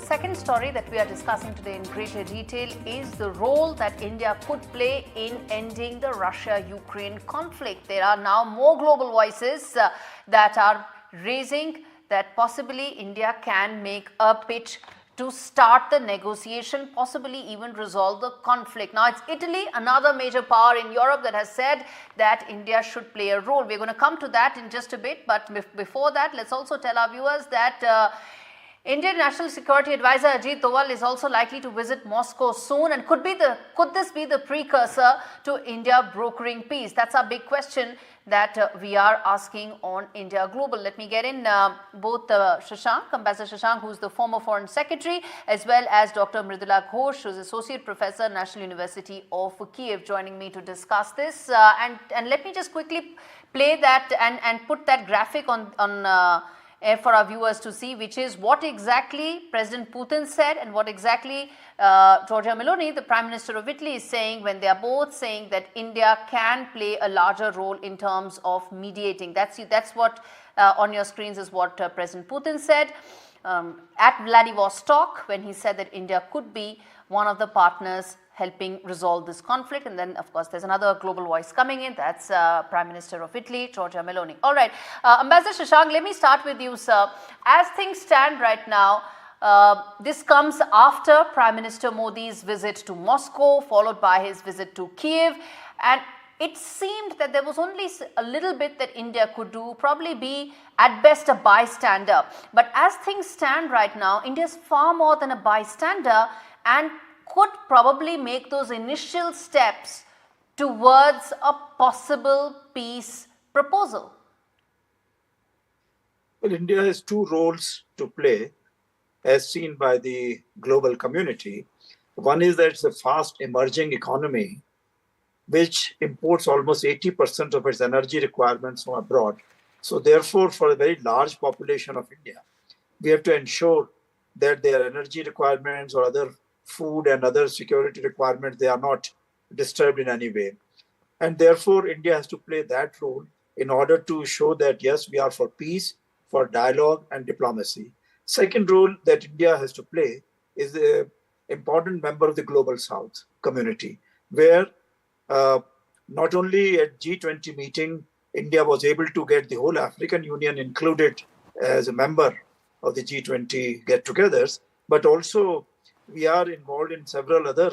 second story that we are discussing today in greater detail is the role that India could play in ending the Russia-Ukraine conflict. There are now more global voices that are raising that possibly India can make a pitch to start the negotiation, possibly even resolve the conflict. Now, it's Italy, another major power in Europe, that has said that India should play a role. We're going to come to that in just a bit, but before that, let's also tell our viewers that Indian National Security Advisor Ajit Doval is also likely to visit Moscow soon, and could this be the precursor to India brokering peace? That's our big question that we are asking on India Global. Let me get in both Shashank, Ambassador Shashank, who is the former Foreign Secretary, as well as Dr. Mridula Ghosh, who is Associate Professor, National University of Kyiv, joining me to discuss this. And let me just quickly play that and put that graphic on for our viewers to see, which is what exactly President Putin said and what exactly Giorgia Meloni, the Prime Minister of Italy, is saying when they are both saying that India can play a larger role in terms of mediating. That's what on your screens is what President Putin said at Vladivostok, when he said that India could be one of the partners helping resolve this conflict. And then, of course, there's another global voice coming in. That's Prime Minister of Italy, Giorgia Meloni. All right, Ambassador Shashank, let me start with you, sir. As things stand right now, this comes after Prime Minister Modi's visit to Moscow, followed by his visit to Kyiv. And it seemed that there was only a little bit that India could do, probably be at best a bystander. But as things stand right now, India is far more than a bystander and could probably make those initial steps towards a possible peace proposal. Well, India has two roles to play as seen by the global community. One is that it's a fast emerging economy which imports almost 80% of its energy requirements from abroad. So therefore, for a very large population of India, we have to ensure that their energy requirements or other food and other security requirements, they are not disturbed in any way. And therefore, India has to play that role in order to show that, yes, we are for peace, for dialogue and diplomacy. Second role that India has to play is an important member of the Global South community, where not only at G20 meeting, India was able to get the whole African Union included as a member of the G20 get-togethers, but also we are involved in several other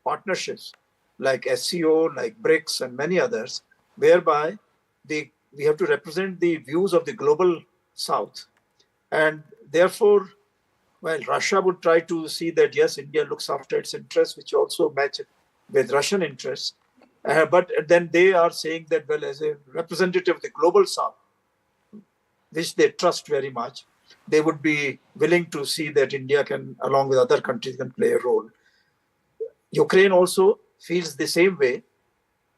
partnerships like SCO, like BRICS and many others, whereby we have to represent the views of the Global South. And therefore, while Russia would try to see that, yes, India looks after its interests, which also match with Russian interests, but then they are saying that, well, as a representative of the Global South, which they trust very much, they would be willing to see that India can, along with other countries, can play a role. Ukraine also feels the same way.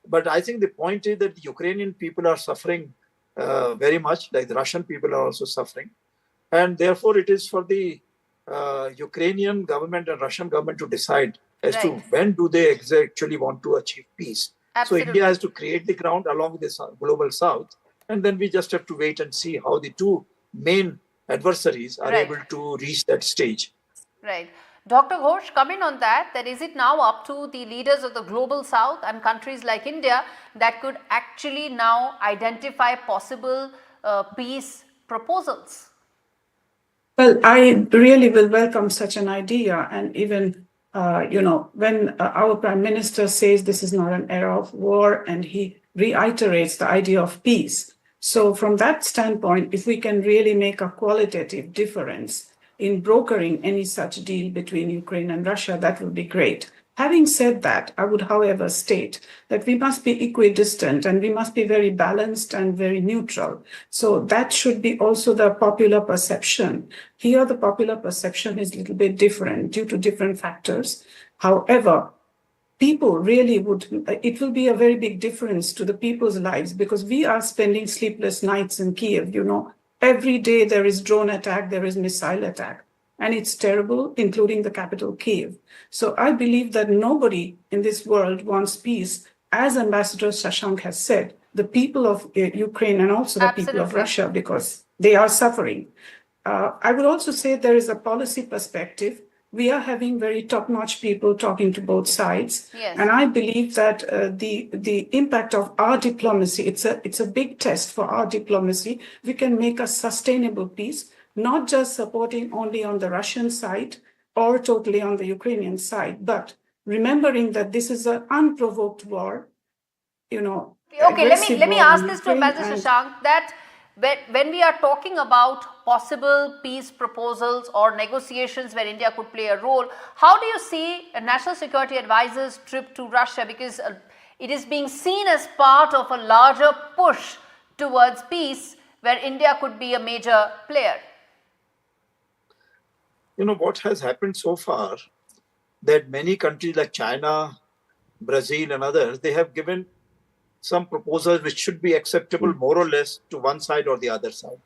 But I think the point is that the Ukrainian people are suffering very much, like the Russian people are also suffering. And therefore, it is for the Ukrainian government and Russian government to decide as to when do they actually want to achieve peace. Absolutely. So India has to create the ground along with the Global South. And then we just have to wait and see how the two main adversaries are able to reach that stage. Right. Dr. Ghosh, come in on that is it now up to the leaders of the Global South and countries like India that could actually now identify possible peace proposals? Well, I really will welcome such an idea. And even, when our Prime Minister says this is not an era of war, and he reiterates the idea of peace. So from that standpoint, if we can really make a qualitative difference in brokering any such deal between Ukraine and Russia, that would be great. Having said that, I would, however, state that we must be equidistant and we must be very balanced and very neutral. So that should be also the popular perception. Here, the popular perception is a little bit different due to different factors. However, people really it will be a very big difference to the people's lives, because we are spending sleepless nights in Kyiv. Every day there is drone attack, there is missile attack, and it's terrible, including the capital, Kyiv. So I believe that nobody in this world wants peace. As Ambassador Shashank has said, the people of Ukraine and also the people of Russia, because they are suffering. I would also say there is a policy perspective. We are having very top-notch people talking to both sides, Yes. and I believe that the impact of our diplomacy, it's a big test for our diplomacy. We can make a sustainable peace, not just supporting only on the Russian side or totally on the Ukrainian side, but remembering that this is an unprovoked war. Okay, let me ask this to Ambassador Shashank, that when we are talking about possible peace proposals or negotiations where India could play a role, how do you see a National Security Advisor's trip to Russia? Because it is being seen as part of a larger push towards peace where India could be a major player. What has happened so far, that many countries like China, Brazil and others, they have given some proposals which should be acceptable more or less to one side or the other side.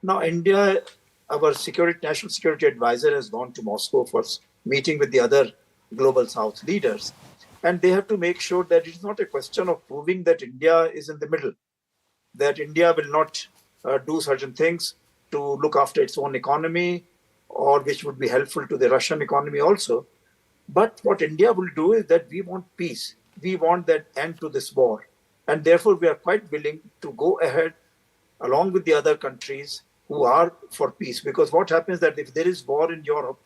Now, India, our national security advisor has gone to Moscow for meeting with the other global South leaders. And they have to make sure that it's not a question of proving that India is in the middle, that India will not do certain things to look after its own economy, or which would be helpful to the Russian economy also. But what India will do is that we want peace. We want that end to this war. And therefore, we are quite willing to go ahead along with the other countries who are for peace. Because what happens that if there is war in Europe,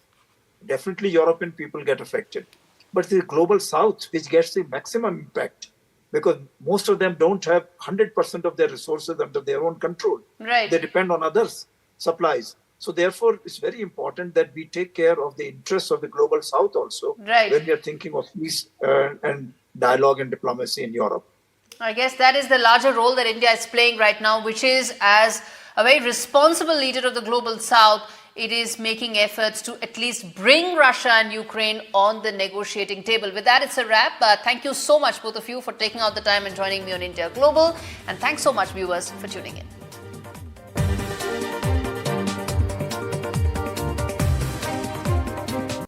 definitely European people get affected. But the global South, which gets the maximum impact, because most of them don't have 100% of their resources under their own control. Right. They depend on others' supplies. So therefore, it's very important that we take care of the interests of the global South also, right, when we are thinking of peace and dialogue and diplomacy in Europe. I guess that is the larger role that India is playing right now, which is, as a very responsible leader of the global South, it is making efforts to at least bring Russia and Ukraine on the negotiating table. With that, it's a wrap. Thank you so much, both of you, for taking out the time and joining me on India Global. And thanks so much, viewers, for tuning in.